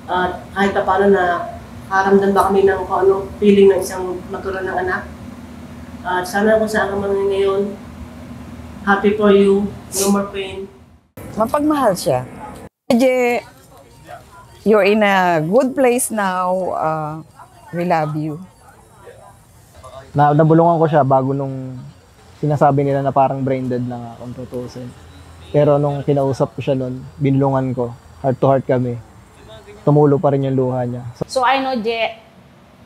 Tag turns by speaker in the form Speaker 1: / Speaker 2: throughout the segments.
Speaker 1: At kahit pa paano na karamdam ba kami ng kung ano feeling ng isang magkaroon ng anak. At sana kung saan ka man ngayon, happy for you, no more pain.
Speaker 2: Mapagmahal siya. Medyo, you're in a good place now. We love you.
Speaker 3: Nabulungan ko siya bago nung sinasabi nila na parang brain dead na nga kung tutusin. Pero nung kinausap ko siya nun, binulungan ko, heart to heart kami. Tumulo pa rin yung luha niya.
Speaker 4: So I know, Je,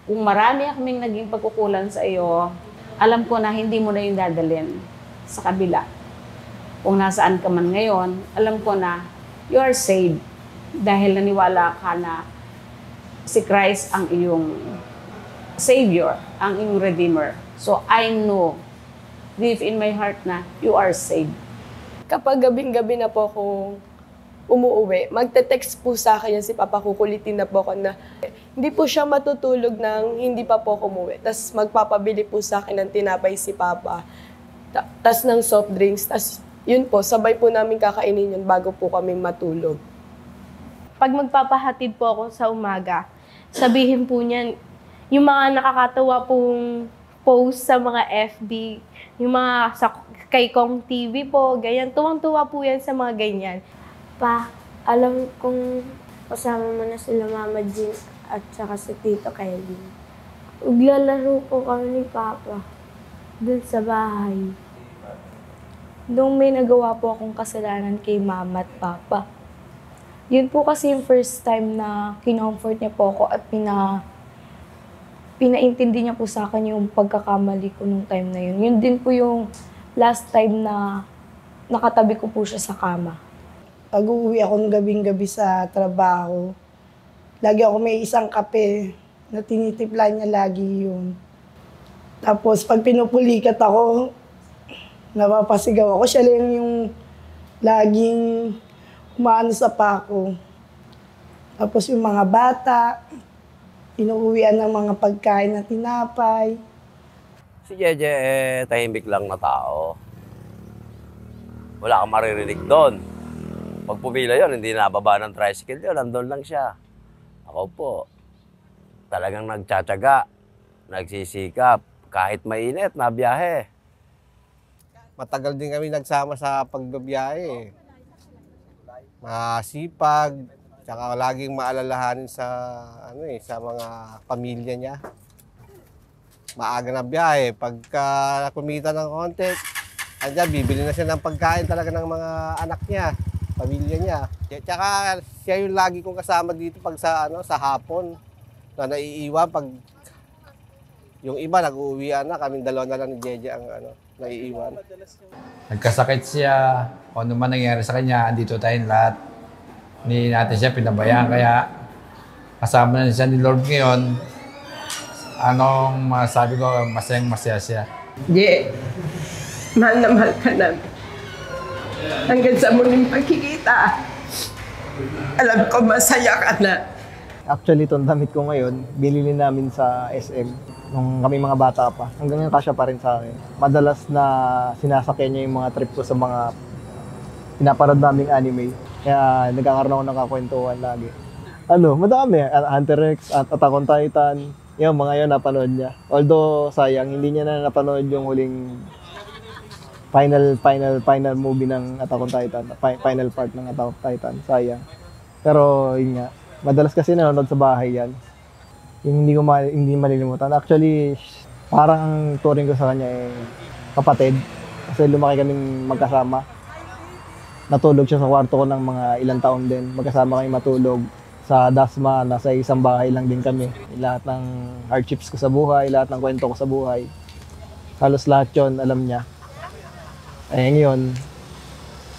Speaker 4: kung marami kaming naging pagkukulan sa iyo, alam ko na hindi mo na yung dadalhin sa kabila. Kung nasaan ka man ngayon, alam ko na you are saved dahil naniwala ka na si Christ ang iyong Savior, ang iyong Redeemer. So I know deep in my heart na you are saved.
Speaker 5: Kapag gabing-gabi na po akong umuuwi, magte-text po sa akin yan si Papa, kukulitin na po ako na hindi po siya matutulog nang hindi pa po ako umuwi. Tapos magpapabili po sa akin ng tinapay si Papa, tas ng soft drinks, tas yun po, sabay po namin kakainin yun bago po kami matulog.
Speaker 6: Pag magpapahatid po ako sa umaga, sabihin po niyan, yung mga nakakatawa pong post sa mga FB, yung mga kay Kong TV po, ganyan. Tuwang-tuwa po yan sa mga ganyan.
Speaker 7: Pa, alam kong kasama mo na sila Mama Jean at saka si Tito Kevin. Maglalaro po kami ni Papa dun sa bahay.
Speaker 6: Nung may nagawa po akong kasalanan kay Mama at Papa. Yun po kasi yung first time na kinomfort niya po ako at pinaintindi niya po sa akin yung pagkakamali ko nung time na yun. Yun din po yung last time na nakatabi ko po siya sa kama.
Speaker 8: Pag uuwi akong gabing-gabi sa trabaho, lagi ako may isang kape na tinitipla niya lagi yun. Tapos pag pinupulikat ako, napapasigaw ako. Siya lang yung laging umaano sa pako. Tapos yung mga bata, inuuwian ng mga pagkain na tinapay.
Speaker 9: Si Jeje, tahimik lang na tao. Wala kang maririnig doon. Pag pumila yun, hindi nababa ng tricycle yun, nandun lang siya. Ako po, talagang nagtsatsaga, nagsisikap, kahit mainit, nabiyahe.
Speaker 10: Matagal din kami nagsama sa pagbabiyahe. Masipag, tsaka laging maalalahanin sa sa mga pamilya niya. Maaga na biyahe. Pagka kumita ng konti, bibili na siya ng pagkain talaga ng mga anak niya, pamilya niya. Tsaka siya yung lagi kong kasama dito pag sa hapon na naiiwan pag yung iba nag-uuwian na, kaming dalawa na lang ni Jeje ang naiiwan.
Speaker 11: Nagkasakit siya, o ano man nangyari sa kanya, andito tayong lahat. Hindi natin siya pinabayaan, kaya kasama na siya ni Lord ngayon. Anong masabi ko, masayang-masaya siya.
Speaker 12: Je, mahal na mahal ka namin. Hanggang sa muling pagkikita, alam ko masaya ka na.
Speaker 3: Actually, itong damit ko ngayon, binili namin sa SM nung kami mga bata pa. Hanggang ngayon kasya pa rin sa akin. Madalas na sinasakyan niya yung mga trip ko sa mga pinaparad naming anime. Kaya nagkakaroon ako ng kakwentuhan lagi. Madami. Hunter x, Attack on Titan. Yung mga yun napanood niya. Although sayang, hindi niya na napanood yung huling final movie ng Attack on Titan. Final part ng Attack on Titan. Sayang. Pero yun nga. Madalas kasi nanonood sa bahay yan. Yung hindi malilimutan. Actually, parang ang turing ko sa kanya kapatid. Kasi lumaki kaming magkasama. Natulog siya sa kwarto ko ng mga ilang taon din. Magkasama kami matulog. Sa Dasma, nasa isang bahay lang din kami. Lahat ng hardships ko sa buhay, lahat ng kwento ko sa buhay. Halos lahat yun, alam niya. Ngayon,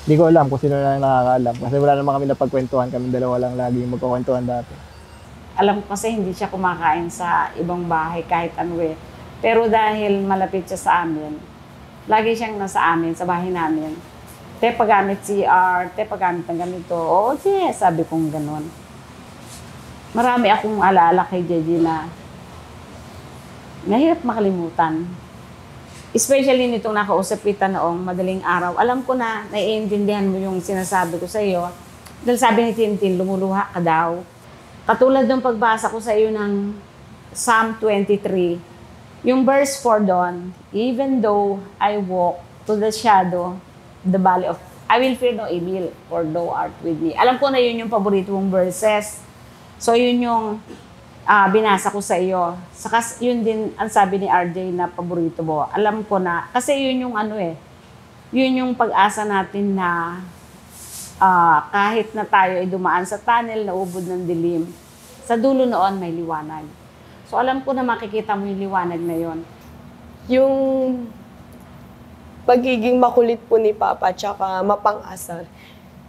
Speaker 3: hindi ko alam kung sino na nakakaalam. Kasi wala naman kami napagkwentuhan. Kami dalawa lang lagi yung magkakwentuhan dati.
Speaker 4: Alam ko kasi hindi siya kumakain sa ibang bahay kahit ano eh. Pero dahil malapit siya sa amin, lagi siyang nasa amin, sa bahay namin. Te, paggamit CR, te, paggamit ng ganito. Oo, sige, sabi kong ganun. Marami akong alaala kay Jeje na mahirap makalimutan. Especially nitong nakausap kita noong madaling araw. Alam ko na, naiintindihan mo yung sinasabi ko sa iyo. Dahil sabi ni Tintin, lumuluha ka daw. Katulad ng pagbasa ko sa iyo ng Psalm 23, yung verse 4 doon, even though I walk to the shadow, the valley of, I will fear no evil, for thou art with me. Alam ko na yun yung paborito mong verses. So yun yung binasa ko sa iyo. Saka yun din ang sabi ni RJ na paborito mo. Alam ko na, kasi yun yung yun yung pag-asa natin na kahit na tayo ay dumaan sa tunnel na ubod ng dilim, sa dulo noon may liwanag. So alam ko na makikita mo yung liwanag na yon.
Speaker 5: Yung pagiging makulit po ni Papa tsaka mapang-asar.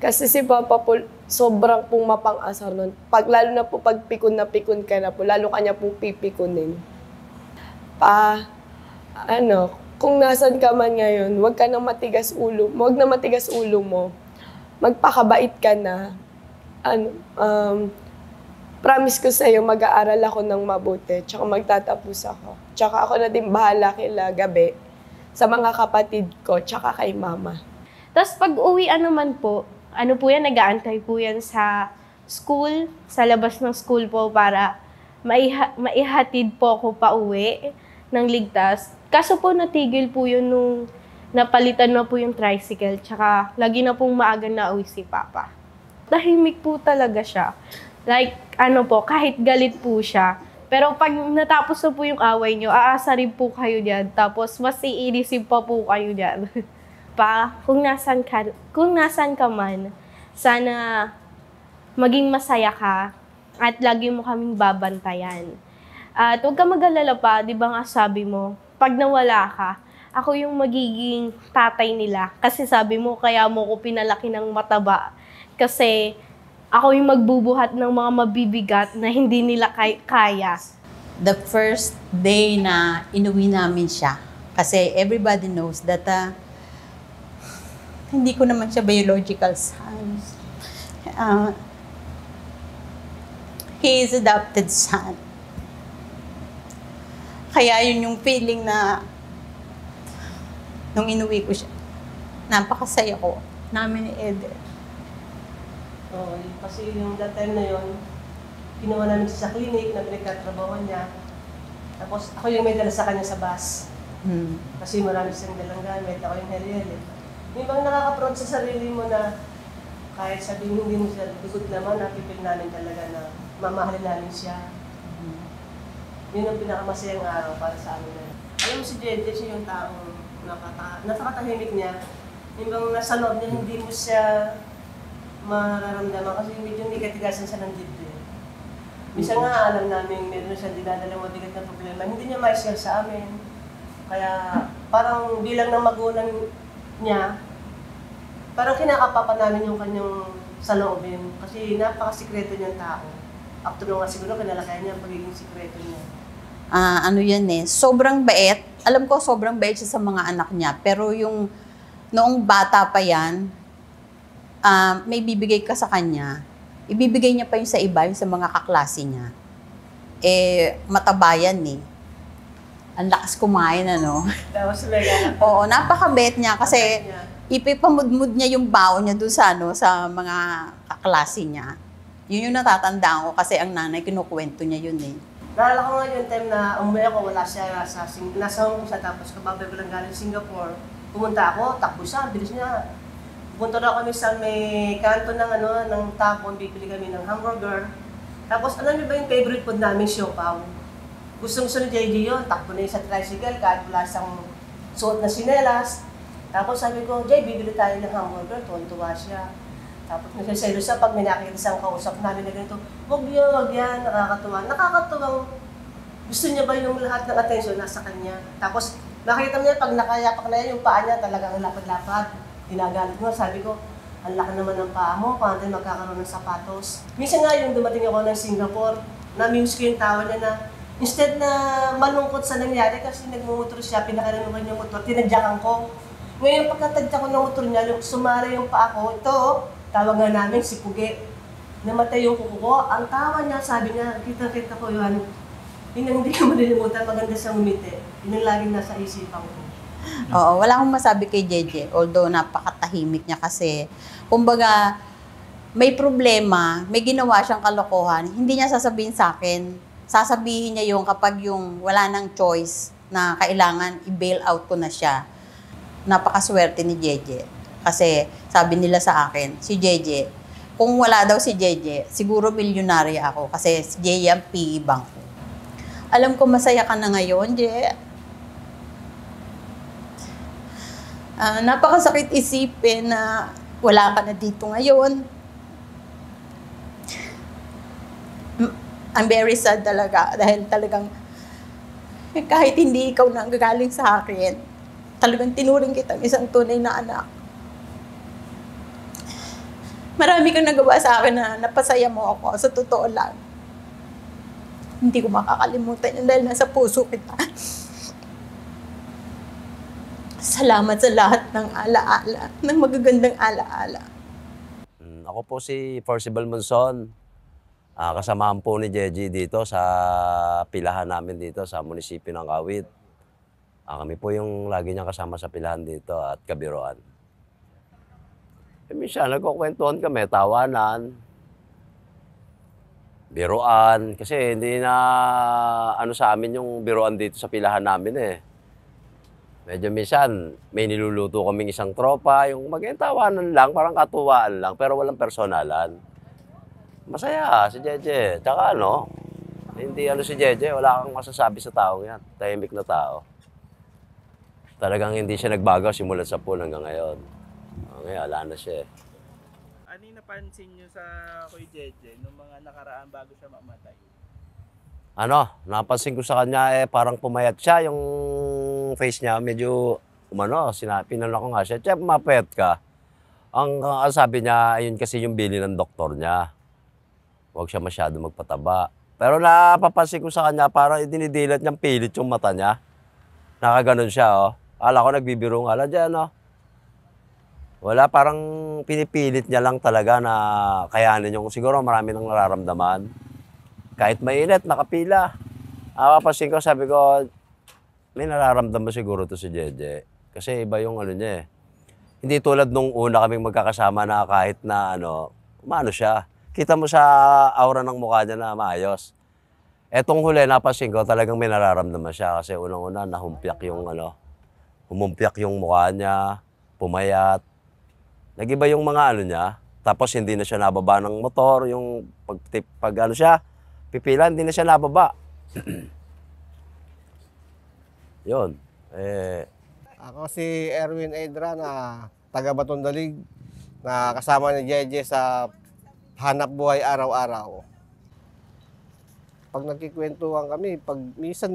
Speaker 5: Kasi si Papa po, sobrang pong mapang-asar nun. Lalo na po pag pikon na pikon ka na po, lalo kanya pong pipikunin. Kung nasan ka man ngayon, huwag ka nang matigas ulo. Huwag na matigas ulo mo. Magpakabait ka na. Promise ko sa'yo, mag-aaral ako ng mabuti, tsaka magtatapos ako. Tsaka ako na din bahala kila Gabi, sa mga kapatid ko, tsaka kay Mama.
Speaker 6: Tapos pag uwian naman po, yan, nag-aantay po yan sa school, sa labas ng school po para maihatid po ako pa uwi ng ligtas. Kaso po natigil po yun nung napalitan na po yung tricycle, tsaka lagi na pong maaga na uwi si Papa. Tahimik po talaga siya. Like, kahit galit po siya. Pero pag natapos na po yung away nyo, aasarin po kayo dyan. Tapos mas iinisin pa po kayo dyan. Kung nasan ka man, sana maging masaya ka at lagi mo kaming babantayan. At huwag ka mag-alala pa, di ba nga sabi mo, pag nawala ka, ako yung magiging tatay nila. Kasi sabi mo, kaya mo ko pinalaki ng mataba. Kasi ako yung magbubuhat ng mga mabibigat na hindi nila kaya.
Speaker 13: The first day na inuwi namin siya, kasi everybody knows that hindi ko naman siya biological son. He is adopted son. Kaya yun yung feeling na nung inuwi ko siya, napakasaya ko namin ni Eden.
Speaker 1: Kasi yung that time na yun, kinuha namin siya sa clinic na pinagkatrabaho niya. Tapos ako yung may dala sa kanya sa bus. Kasi marami siyang dalang gamit, ako yung heli-heli. Yung bang nakaka-proud sa sarili mo na kahit sabihin hindi mo siya bigot naman, nakipil namin talaga na mamahalin namin siya. Yun ang pinakamasayang araw para sa amin na. Alam mo si Jeje, siya yung taong napakatahimik niya. Yung bang nasa loob niya, hindi mo siya mararamdaman kasi medyo may katigasan siya ng dibdib. Minsan nga alam namin meron siya dinadalang mabigat na problema, hindi niya ma-share sa amin. Kaya parang bilang ng magulang niya, parang kinakapapa namin yung kanyang saloobin kasi napakasikreto niyang tao. After nga siguro kinalakayan niya ang pagiging sikreto niya.
Speaker 13: Sobrang bait. Alam ko sobrang bait siya sa mga anak niya, pero yung noong bata pa yan, may bibigay ka sa kanya, ibibigay niya pa yung sa iba, yung sa mga kaklase niya. Matabayan Ang lakas kumain,
Speaker 1: Tapos mega.
Speaker 13: Oo, napakabait niya kasi ipipamudmud niya yung baon niya doon sa mga kaklase niya. Yun yung natatandaan ko kasi ang nanay kinukwento niya yun
Speaker 1: Naalala ko nga yung time na umuwi ako, wala siya, nasa Hong Kong siya, tapos kababay ko lang galing Singapore. Pumunta ako, takbo siya, bilis niya. Punta na kami sa may kanto ng tapon, bibili kami ng hamburger. Tapos alam niyo ba yung favorite food namin, siopaw? Gustong-gusto ni JJ yun, takbo na yun sa tricycle kahit wala siyang suot na sinelas. Tapos sabi ko, Jay, bibili tayo ng hamburger, tuwan-tuwa siya. Tapos nagsasaylo siya pag may nakikita siyang kausap namin na ganito, wag yan, nakakatuwa. Nakakatuwang gusto niya ba yung lahat ng atensyon nasa kanya. Tapos nakikita niya pag nakayapak na yan, yung paa niya talagang lapad-lapad. Ginagalit mo, sabi ko, ang laki naman ng paa mo, paano tayo magkakaroon ng sapatos. Minsan nga yung dumating ako ng Singapore, na-muse ko yung tawa niya na instead na malungkot sa nangyari kasi nagmumotor siya, pinakarinukan yung motor, tinadyakan ko. Ngayon pagkatadya ko ng motor niya, yung sumara yung paa ko, ito, tawag nga namin si Puge. Namatay yung kuko ko, ang tawa niya, sabi niya, kita-kita ko yun. Yun ang hindi ko malilimutan, maganda siyang umiti. Yun ang laging nasa isipan ko.
Speaker 13: Oo, wala akong masabi kay Jeje, although napakatahimik niya kasi, kumbaga, may problema, may ginawa siyang kalokohan, hindi niya sasabihin sa akin. Sasabihin niya yung kapag yung wala nang choice na kailangan i-bail out ko na siya. Napakaswerte ni Jeje. Kasi sabi nila sa akin, si Jeje, kung wala daw si Jeje, siguro milyonarya ako kasi si Jeje ang piggy bank ko. Alam ko masaya ka na ngayon, Je. Napakasakit isipin na wala ka na dito ngayon. I'm very sad talaga dahil talagang kahit hindi ikaw na gagaling sa akin, talagang tinuring kitang isang tunay na anak. Marami kang nagawa sa akin na napasaya mo ako, sa totoo lang. Hindi ko makakalimutan yun dahil nasa puso kita. Salamat sa lahat ng alaala, ng magagandang alaala.
Speaker 9: Ako po si Forcible Monson. Kasamahan po ni Jeje dito sa pilahan namin dito sa munisipyo ng Kawit. Kami po yung lagi niyang kasama sa pilahan dito at kabiruan. Minsan nagkukwentuhan kami, tawanan, biruan. Kasi hindi na ano sa amin yung biruan dito sa pilahan namin eh. Medyo minsan may niluluto kaming isang tropa, yung tawanan lang, parang katuwaan lang, pero walang personalan. Masaya si Jeje. Tsaka hindi si Jeje, wala kang masasabi sa taong yan. Tahimik na tao. Talagang hindi siya nagbago simula sa pool hanggang ngayon. Ngayon, wala na siya.
Speaker 14: Ano yung napansin nyo sa Kuya Jeje nung mga nakaraan bago siya mamatay?
Speaker 9: Napansin ko sa kanya parang pumayat siya. Yung face niya medyo, pinanong ko nga siya, "Chef, mapayat ka." Ang sabi niya, ayun kasi yung bili ng doktor niya. Huwag siya masyado magpataba. Pero napapansin ko sa kanya, parang dinidilat niyang pilit yung mata niya. Nakaganon siya, Akala ko nagbibiro nga lang dyan, Wala, parang pinipilit niya lang talaga na kayanin yung, siguro marami nang nararamdaman. Kahit mainit, nakapila. Napapansin ko, sabi ko, may nararamdaman siguro to si Jeje. Kasi iba yung niya eh. Hindi tulad nung una kaming magkakasama na kahit na umano siya. Kita mo sa aura ng mukha niya na maayos. Etong huli, napansin ko, talagang may nararamdaman siya. Kasi unang-una, nahumpyak yung humumpyak yung mukha niya, pumayat. Nag-iba yung mga niya. Tapos hindi na siya nababa ng motor. Yung pag siya, pipila, hindi na siya nababa. Yun.
Speaker 10: Ako si Erwin Edra na taga Batondalig na kasama ni Jeje sa hanap buhay araw-araw. Pag nagkikwentuhan kami, pag minsan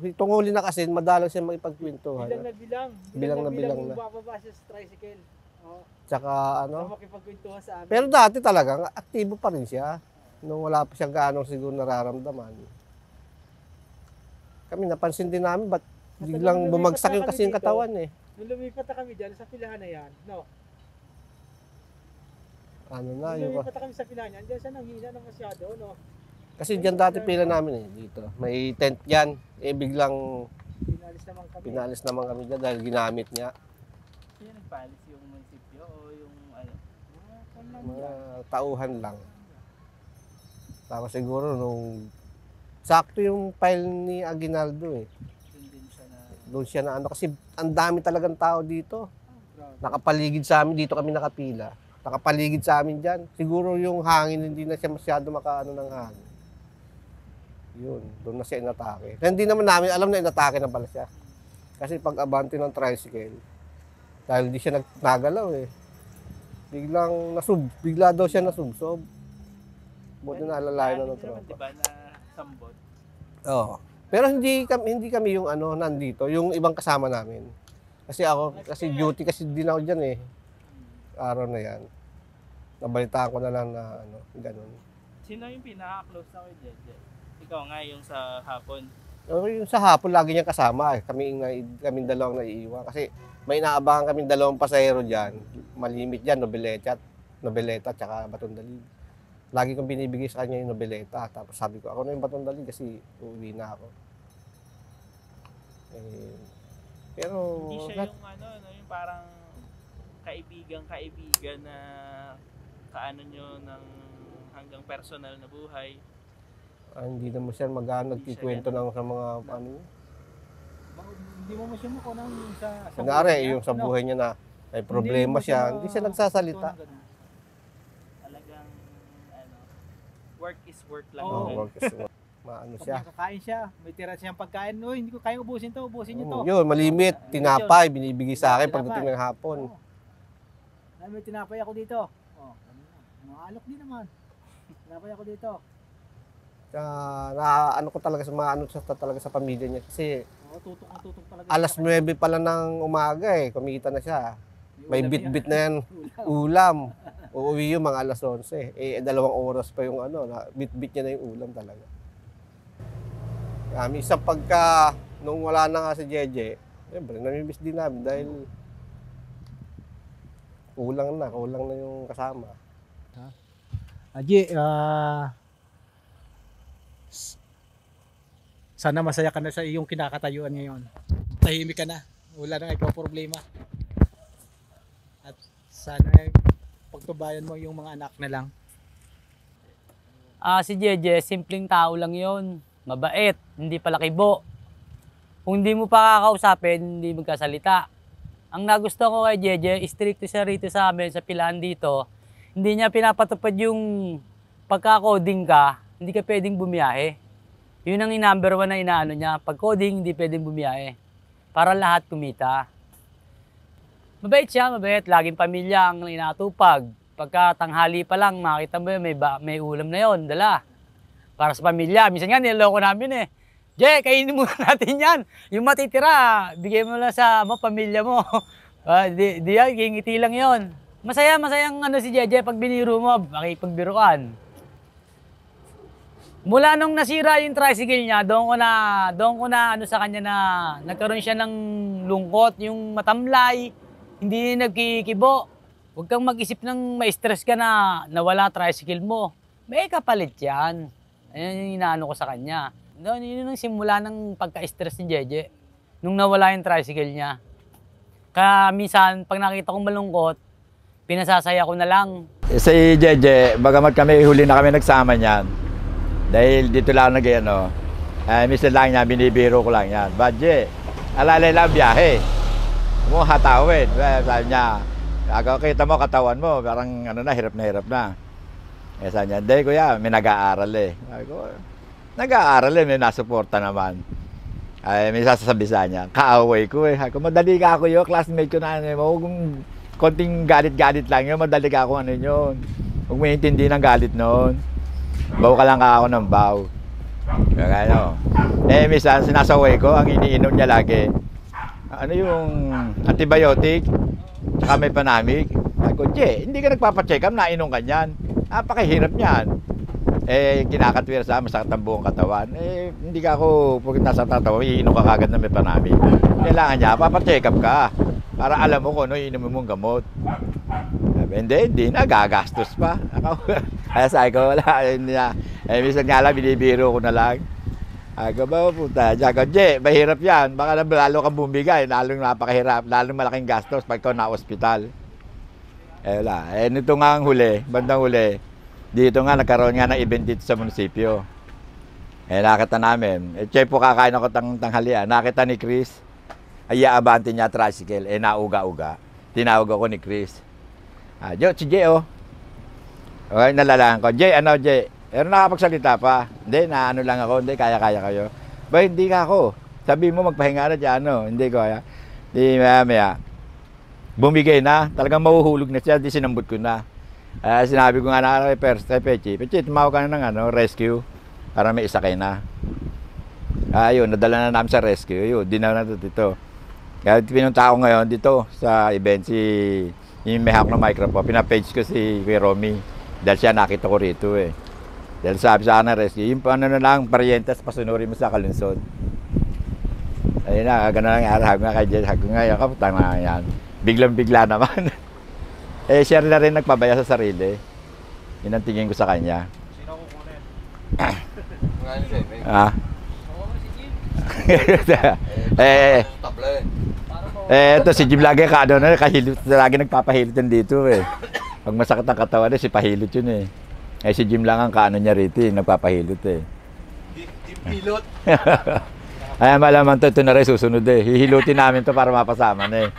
Speaker 10: itong huli na kasi, madalang siya makipagkwentuhan.
Speaker 14: Bilang na bilang.
Speaker 10: Bilang na bilang na.
Speaker 14: Bababa siya sa tricycle.
Speaker 10: Tsaka
Speaker 14: makipagkwentuhan sa amin.
Speaker 10: Pero dati talagang aktibo pa rin siya. Nung wala pa siyang gaano siguro nararamdaman. Kami napansin din namin, ba't biglang bumagsak yung kasi yung katawan eh.
Speaker 14: Nung lumipat na kami dyan sa pilahan na yan,
Speaker 10: Nung
Speaker 14: lumipat na kami sa pilahan yan, dyan siya nanghina na masyado,
Speaker 10: Kasi dyan dati pila namin dito. May tent dyan. Biglang pinalis naman kami dyan dahil ginamit niya.
Speaker 14: Sino nagpalis, yung munisipyo o yung
Speaker 10: Mga tauhan lang. Tapos siguro sakto yung file ni Aguinaldo eh. Doon siya na kasi ang dami talagang tao dito. Nakapaligid sa amin, dito kami nakapila. Nakapaligid sa amin dyan. Siguro yung hangin, hindi na siya masyado ng hangin. Yun, doon na siya inatake. Hindi naman namin alam na inatake na pala siya. Kasi pag abante ng tricycle, dahil hindi siya nagagalaw eh. Bigla daw siya nasubsob. Buti na alalayan na ng tropa.
Speaker 14: Diba na sambot?
Speaker 10: Oo. Pero hindi kami yung nandito, yung ibang kasama namin. Kasi duty kasi din ako dyan eh. Araw na yan. Nabalitaan ko na lang na ganun.
Speaker 14: Sino yung pinaka-close na kay Jeje? Ikaw nga yung sa hapon.
Speaker 10: Yung sa hapon lagi niyang kasama eh. Kaming dalawang naiiwan. Kasi may inaabangan kaming dalawang pasahero dyan. Malimit dyan, Nobeleta tsaka Batondalig. Lagi kong binibigay sa kanya yung Nobeleta. Tapos sabi ko, ako na yung Batondalig kasi uuwi na ako. Pero
Speaker 14: hindi siya yung yung parang kaibigan na kaano nyo ng hanggang personal na buhay?
Speaker 10: Hindi naman siya nagkikwento ng sa mga ano.
Speaker 15: Hindi mo siya mako nang sa
Speaker 10: Kunyari, yung sa buhay niya na may problema siya, hindi siya nagsasalita.
Speaker 14: Talagang work is work lang.
Speaker 10: Work is work. Maano siya.
Speaker 15: Kakain siya, may tira siyang pagkain. Uy, hindi ko kaya ubusin to, ubusin niyo to.
Speaker 10: Yun, malimit, tinapay, binibigay sa akin pagdating ng hapon.
Speaker 15: May tinapay ako dito. Maalok din naman. Tinapay ako dito.
Speaker 10: Ano ko talaga sa maano siya talaga sa pamilya niya kasi
Speaker 15: tutok talaga.
Speaker 10: Alas 9 pa lang ng umaga kumita na siya. May bit-bit na yan, ulam. Uuwi yung mga alas 11. 2 oras pa yung bit-bit niya na yung ulam talaga. Minsan pagka, nung wala na nga si Jeje, siyempre, namimiss din namin dahil kulang na yung kasama.
Speaker 15: Aji, sana masaya ka na sa iyong kinakatayuan ngayon. Tahimik ka na, wala nang ikaw problema. At sana pagtubayan mo yung mga anak na lang.
Speaker 16: Si Jeje, simpleng tao lang yon, mabait, hindi pala kibo. Kung hindi mo pa kakausapin, hindi magkasalita. Ang nagustuhan ko kay Jeje, stricto siya rito sa amin, sa pilahan dito. Hindi niya pinapatupad yung pagka-coding ka, hindi ka pwedeng bumiyahe. Yun ang number 1 na inaano niya. Pag coding, hindi pwedeng bumiyahe. Para lahat kumita. Mabait siya, mabait. Laging pamilya ang inatupag. Pagka tanghali pa lang, makita mo yun, may ulam na yon, dala. Para sa pamilya. Minsan nga, niloloko namin Jay, kainin muna natin yan. Yung matitira, bigay mo lang sa pamilya mo. Di yan, ngiti lang yon. Masayang si Jeje pag biniro mo, makipagbiruan. Mula nung nasira yung tricycle niya, doon ko na sa kanya na nagkaroon siya ng lungkot, yung matamlay, hindi nagkikibo. Huwag kang mag-isip ng ma-stress ka na nawala tricycle mo. May kapalit yan. Ayun yung inaano ko sa kanya. Yun yung simula ng pagka-stress ni Jeje, nung nawala yung tricycle niya. Kaya minsan, pag nakita kong malungkot, pinasasaya ko na lang.
Speaker 17: Si Jeje, bagamat kami huli na kami nagsama niyan, dahil dito lang minsan lang niya, binibiro ko lang yan. Badje, alalay lang biyahe. Mo hatawin. Sabi niya, kita mo katawan mo, parang hirap na. Sabi niya, hindi kuya, may nag-aaral Sabi ko, nag-aaral may nasuporta naman. May sasabi sa niya, kaaway ko Sabi ko, madali ka ako classmate ko na kung konting galit-galit lang yun, madali ka ako yun. Huwag mo intindi ng galit noon. Baw ka lang ako ng baw. Minsan sinasaway ko, ang iniinom niya lagi, yung antibiotic, tsaka may panamig. Sabi ko, hindi ka nagpapacheck up, nainom ka niyan. Napakahirap niyan. Kinakatwira sa masakit ang buong katawan. Hindi ka ako, pag nasa tatawa, iinom ka kagad na may panamig. Kailangan niya, papacheck up ka. Para alam mo kung iinom mong gamot. Hindi, nagagastos pa. Kaya sabi ko, wala, minsan nga lang, binibiro ko na lang. Sabi ko, puta, mahirap yan. Baka lalo kang bumigay, lalong napakahirap, lalong malaking gastos pag ikaw na-hospital. Wala. Nito nga ang huli, bandang huli, dito nga, nagkaroon nga ng event dito sa munisipyo. Nakita namin, po kakain ako tanghalian, nakita ni Chris, iaabante niya tricycle, nauga-uga. Tinawag ako ni Chris. Si Jay, Okay, nalalaan ko. Jay, pero nakapagsalita pa. Hindi, lang ako. Hindi, kaya-kaya kayo. Hindi ka ako. Sabi mo, magpahinga na dyan, Hindi ko kaya. Di maya. Bumigay na. Talagang mahuhulog na siya. Di sinambot ko na. Sinabi ko nga na kay Pechi, tumawag ka na ng rescue para may isakay na. Ayun, nadala na namin sa rescue. Yun, dinala na dito. Kaya pinunta ako ngayon dito sa event, yung may hawak na microphone. Pinapage ko si Kuya Romy. Dahil siya nakita ko rito Dahil sabi sa akin na rescue, yung parientas, pasunurin mo sa kalunsod. Ayun na, gano'n lang arahag nga kay Jess. Hag nga, kaputang na yan. Biglang-bigla naman. Siya na rin nagpabaya sa sarili. Yun ang tingin ko sa kanya.
Speaker 14: Sino kukunin?
Speaker 17: Ito si Jim lagi lagi nagpapahilit dito Pag masakit ang katawan si pahilot yun eh. Eh si Jim lang ang kaano niya rito nagpapahilot eh.
Speaker 14: Pilot.
Speaker 17: Ay, malaman ito na rin susunod eh. Hihilutin namin to para mapasama na eh.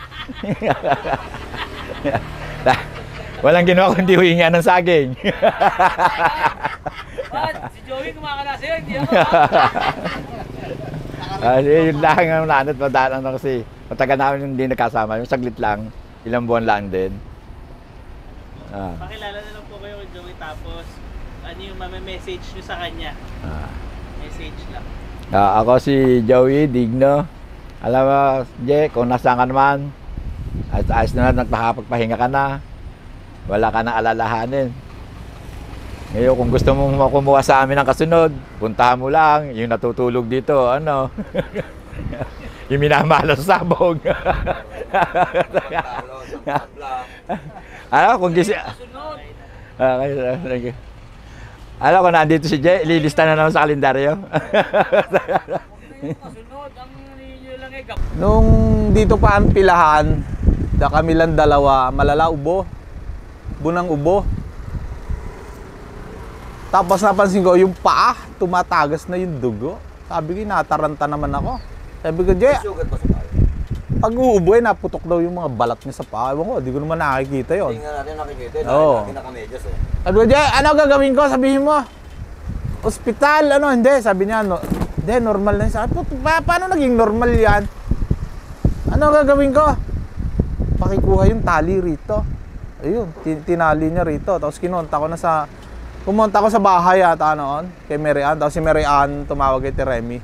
Speaker 17: Walang ginawa kundi huhinga ng saging.
Speaker 16: Si Joey kumakala sa'yo, hindi ako.
Speaker 17: Yun lang ang nanat, madalang na kasi. Matagal namin hindi nagkasama. Yung saglit lang, ilang buwan lang din.
Speaker 14: Pakilala na lang po kayo kay Joey tapos ano yung message nyo sa kanya? Message lang.
Speaker 17: Ako si Joey Digno. Alam mo, Jay, kung nasaan ka naman, ayos na nagpapagpahinga ka na. Wala ka nang alalahanin. Ngayon, kung gusto mong kumuha sa amin ng kasunod, puntahan mo lang. Yung natutulog dito, ano. Yung minamalo sa sabog. Ano, kung gisi... Okay. Alam ko, nandito si Jay, ililista na naman sa kalendaryo.
Speaker 18: Nung dito pa ang pilahan, kami lang dalawa, malala ubo. Bunang ubo. Tapos napansin ko, yung paa, tumatagas na yung dugo. Sabi ko, nataranta naman ako. Sabi ko, Jay, pag uubo naputok daw yung mga balat niya sa paa. Ewan ko, di ko naman nakikita yun.
Speaker 9: Hindi nga natin nakikita, nakamedyas eh.
Speaker 18: Sabi ko, Jay, ano gagawin ko? Sabihin mo, ospital, ano, hindi. Sabi niya, no, hindi, normal na yun. Sabi ko, paano naging normal yan? Ano gagawin ko? Pakikuha yung tali rito. Ayun, tinali niya rito. Tapos pumunta ko sa bahay ata noon, kay Mary Ann. Tapos si Mary Ann tumawag kay Remy.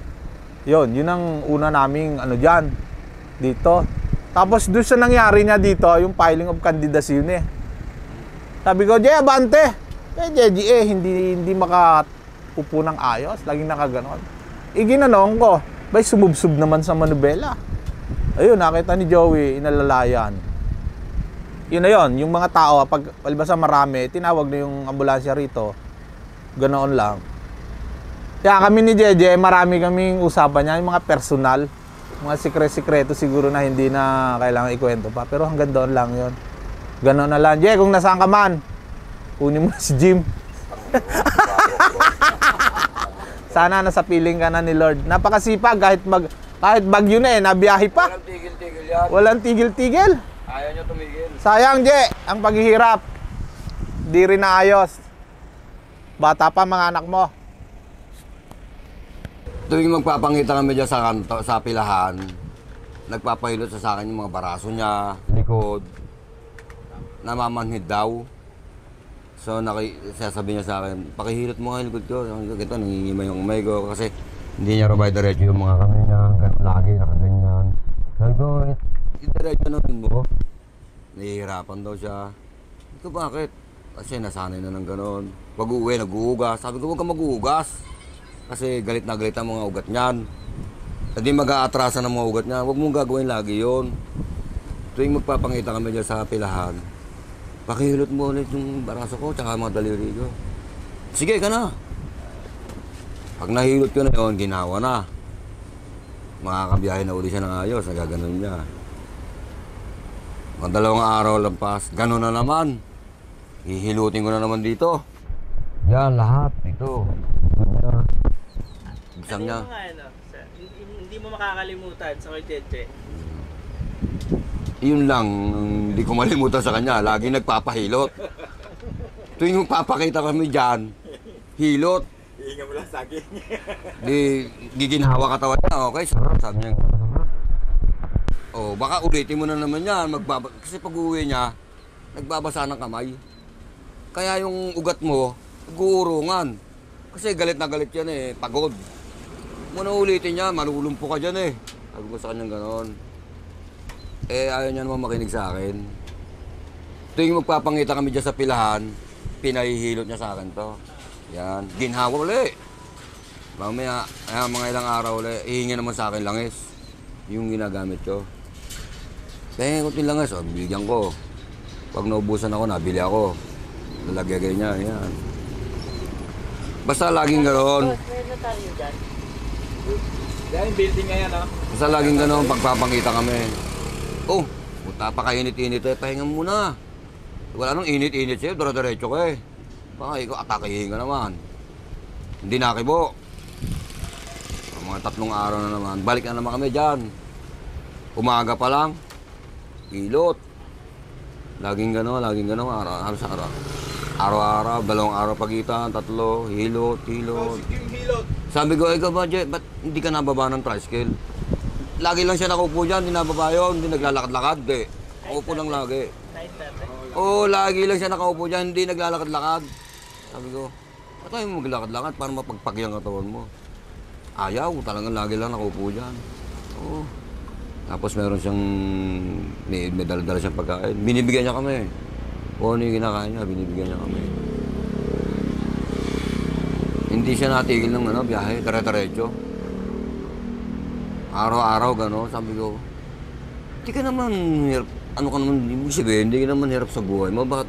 Speaker 18: Yun ang una naming dyan, dito. Tapos doon sa nangyari niya dito, yung filing of candidacy yun eh. Sabi ko, Jay, abante. Jay, hindi makapupo ng ayos. Laging nakaganon. Ginanong ko, bay sumubsub naman sa manubela. Ayun, nakita ni Joey, inalalayan. Yun na yun, yung mga tao, pag palibasa marami, tinawag na yung ambulansya rito. Ganoon lang. Kaya kami ni Jeje, marami kaming usapan niya, yung mga personal. Mga sikreto siguro na hindi na kailangan ikwento pa. Pero hanggang doon lang yun. Ganoon na lang. Jay, kung nasaan ka man, kunin mo na si Jim. Sana nasa piling ka na ni Lord. Napakasipag, kahit bagyo na nabiyahe pa.
Speaker 9: Walang tigil-tigil yan.
Speaker 18: Walang tigil-tigil.
Speaker 9: Ayaw nyo tumigil.
Speaker 18: Sayang, Je, ang paghihirap. Di rin naayos. Bata pa mga anak mo.
Speaker 9: Tuwing magpapangita kami dyan sa pilahan, nagpapahilot sa akin yung mga baraso niya, likod, namamanhid daw. So, sasabi niya sa akin, pakihilot mo nga yung likod ko. Ito, nangingimay yung umay ko kasi hindi niya rabay diretso yung mga kamay niya. Lagi, nakaganyan. Sabi ko, diretso natin mo. Nahihirapan daw siya. Ito bakit? Kasi nasanay na ng ganon. Pag uwi, nag-uugas. Sabi ko, huwag ka mag-uugas. Kasi galit na galit ang mga ugat niyan. Hindi mag-aatrasan ang mga ugat niya. Huwag mong gagawin lagi yon. Tuwing magpapangita kami dyan sa pilahan, pakihilot mo ulit yung baraso ko tsaka mga daliri ko. Sige ka na. Pag nahilot ko na yun, ginawa na. Makakabiyahe na uli siya ng ayos. Nagaganon niya. Mga 2 araw lampas, gano'n na naman. Hihilutin ko na naman dito. Yan, lahat. Dito. Isang niya.
Speaker 14: Hindi mo makakalimutan sa kay Jeje?
Speaker 9: Yun lang, hindi ko malimutan sa kanya. Lagi nagpapahilot. Tuwing magpapakita kami dyan, hilot.
Speaker 17: Hihinga mo lang saging.
Speaker 9: Di, giginhawa katawan niya. Okay, sarap. Sabi niya. Oh, baka ulitin mo na naman yan. Kasi pag uwi niya, nagbabasa ng kamay. Kaya yung ugat mo, nag-uurungan. Kasi galit na galit yan eh, pagod. Muna ulitin niya, manulumpo ka dyan eh. Sabi ko sa kanyang ganon. Eh, ayaw niya naman makinig sa akin. Tuwing magpapangita kami dyan sa pilahan, pinahihilot niya sa akin to. Yan, ginhawa ulit. Mamaya, mga ilang araw ulit, ihingi naman sa akin langis. Yung ginagamit ko. Kaya kunti langis, bibigyan ko. Pag naubusan ako, nabili ako. Lalagay niya, yan. Basta laging ganoon.
Speaker 15: Yan, building nga yan, ha?
Speaker 9: Basta laging ganoon, pagpapangita kami. Oh, puta pa kainit-init eh, pahinga muna. Wala nang init-init sa'yo, dire-diretso ka eh. Baka ikaw atakihin ka naman. Hindi nakibo. Mga 3 araw na naman, balik na naman kami dyan. Umaga pa lang, hilot. Laging gano'n, araw-araw sa araw. Araw-araw, 2 araw pagitan, 3, hilot. Sabi ko, ikaw ba, Jay, ba't hindi ka nababa ng tricycle? Lagi lang siya nakaupo dyan, hindi nababa yun, hindi naglalakad-lakad, di. Upo lang lagi. Oo, lagi lang siya nakaupo dyan, hindi naglalakad-lakad. Sabi ko, ba't tayo mo maglakad-lakad para mapagpaki ang katawan mo? Ayaw, talagang lagi lang nakaupo dyan. Oo. Tapos meron siyang, may dala-dala siyang pagkain. Binibigyan niya kami. Kung ano yung kinakain niya, binibigyan niya kami. Hindi siya natigil ng biyahe, dire-diretso. Araw-araw gano'n, sabi ko, hindi ka naman hirap, ano ka naman, hindi ka naman hirap sa buhay mo. Bakit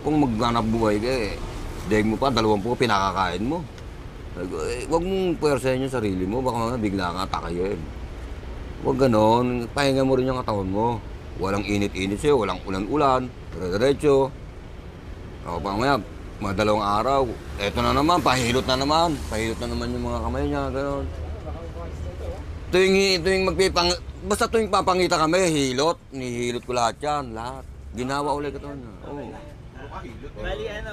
Speaker 9: kung maghanap buhay ka daig mo pa, 20 pinakakain mo. Huwag mong puwersahin yung sarili mo, baka bigla ka takayin. Huwag ganon, pahinga mo rin yung katawan mo. Walang init-init sa'yo, walang ulan-ulan, dire-diretso. O pamaya, mga 2 araw, eto na naman, pahilot na naman yung mga kamay niya, ganon. Tuwing basta tuwing papangita kami, nihilot ko lahat yan, lahat. Ginawa ulit ito na. Oo.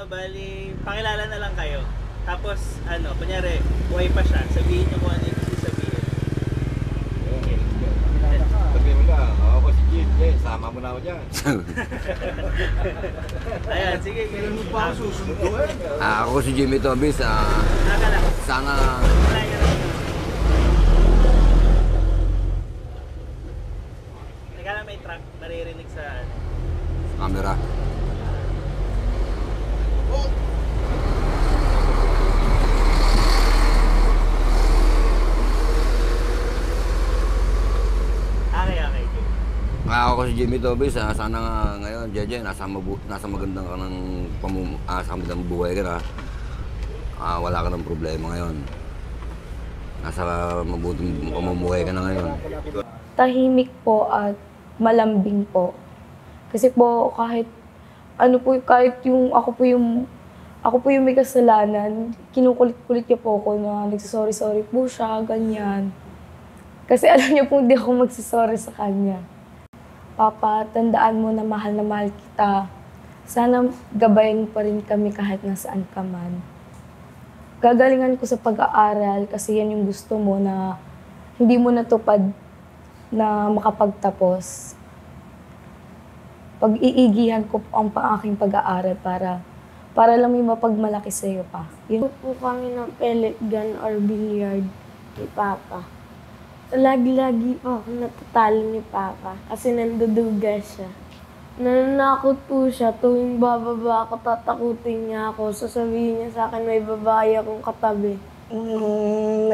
Speaker 14: Bali, pakilala na lang kayo. Tapos, kunyari, buhay pa siya, sabihin niyo kung ano yung gusto sabihin. Okay.
Speaker 17: Sabihin mo lang, ako si Jim, sama mo na ako dyan.
Speaker 14: Ayan, sige. Kailan mo pa ako susundo
Speaker 9: Ako si Jimmy Tobis, sana...
Speaker 14: Teka lang, may truck, maririnig sa...
Speaker 9: camera. Ako si Jimmy Tobis, sana nga ngayon, Jeje, nasa magandang ka ng magandang buhay ka na. Wala ka ng problema ngayon. Nasa mabuting pamumuhay ka na ngayon.
Speaker 7: Tahimik po at malambing po. Kasi po kahit ako po yung may kasalanan, kinukulit-kulit niya po ako na nagsasorry-sorry po siya, ganyan. Kasi alam niya po hindi ako magsasorry sa kanya. Papa, tandaan mo na mahal kita. Sana gabayan pa rin kami kahit nasaan ka man. Gagalingan ko sa pag-aaral kasi yan yung gusto mo na hindi mo natupad na makapagtapos. Pag-iigihan ko po ang aking pag-aaral para lang may mapagmalaki sa iyo pa.
Speaker 19: Yun po kami ng pellet gun or billiard ni Papa. Lagi-lagi po ako natatalo ni Papa kasi nanduduga siya. Nananakot po siya tuwing bababa ako, tatakutin niya ako. Sasabihin niya sa akin may babae akong katabi.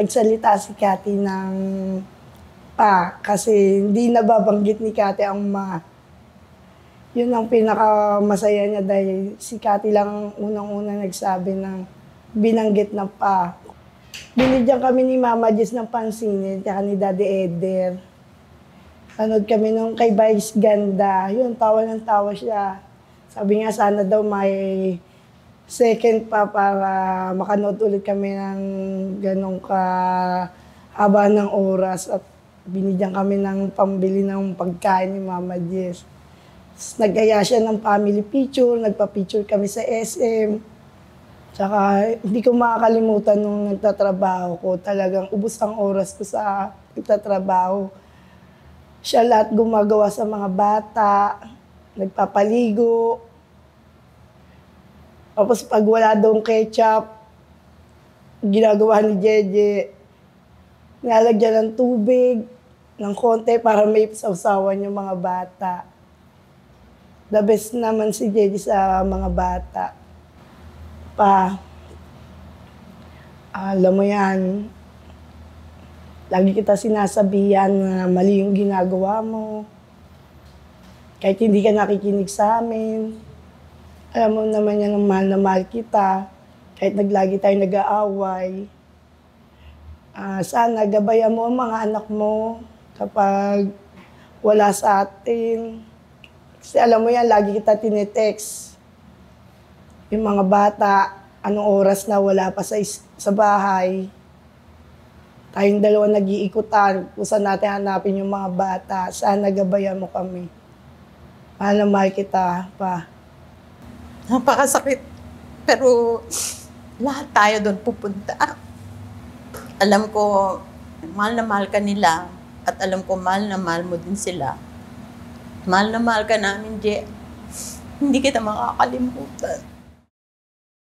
Speaker 8: Nagsalita si Cathy ng pa kasi hindi nababanggit ni Cathy ang ma. Yun ang pinakamasaya niya dahil si Cathy lang unang-unang nagsabi ng binanggit ng pa. Binigyan kami ni Mama Jess ng pansinin, tsaka ni Daddy Eder. Panood kami nung kay Vice Ganda. Yun, tawa ng tawa siya. Sabi nga sana daw may second pa para makanood ulit kami ng ganong haba ng oras. At binigyan kami ng pambili ng pagkain ni Mama Jess. Nag-aya siya ng family picture, nagpa-picture kami sa SM. Tsaka hindi ko makakalimutan nung nagtatrabaho ko. Talagang ubos ang oras ko sa nagtatrabaho. Siya lahat gumagawa sa mga bata, nagpapaligo. Tapos pag wala daw ketchup, ginagawa ni Jeje, nilalagyan ng tubig, ng konti para may sausawan yung mga bata. The best naman si Jeje sa mga bata. Pa, alam mo yan, lagi kita sinasabihan na mali yung ginagawa mo. Kahit hindi ka nakikinig sa amin, alam mo naman yan ang mahal na mahal kita. Kahit naglagi tayo nag-aaway. Sana gabayan mo ang mga anak mo kapag wala sa atin. Kasi alam mo yan, lagi kita tinetext. Yung mga bata, anong oras na wala pa sa bahay. Tayong dalawa nag-iikutan kung saan natin hanapin yung mga bata. Sana gabayan mo kami. Mahal na mahal kita pa.
Speaker 13: Napakasakit. Pero lahat tayo doon pupunta. Alam ko, mahal na mahal ka nila. At alam ko, mahal na mahal mo din sila. Mahal na mahal ka namin, Je. Hindi kita makakalimutan.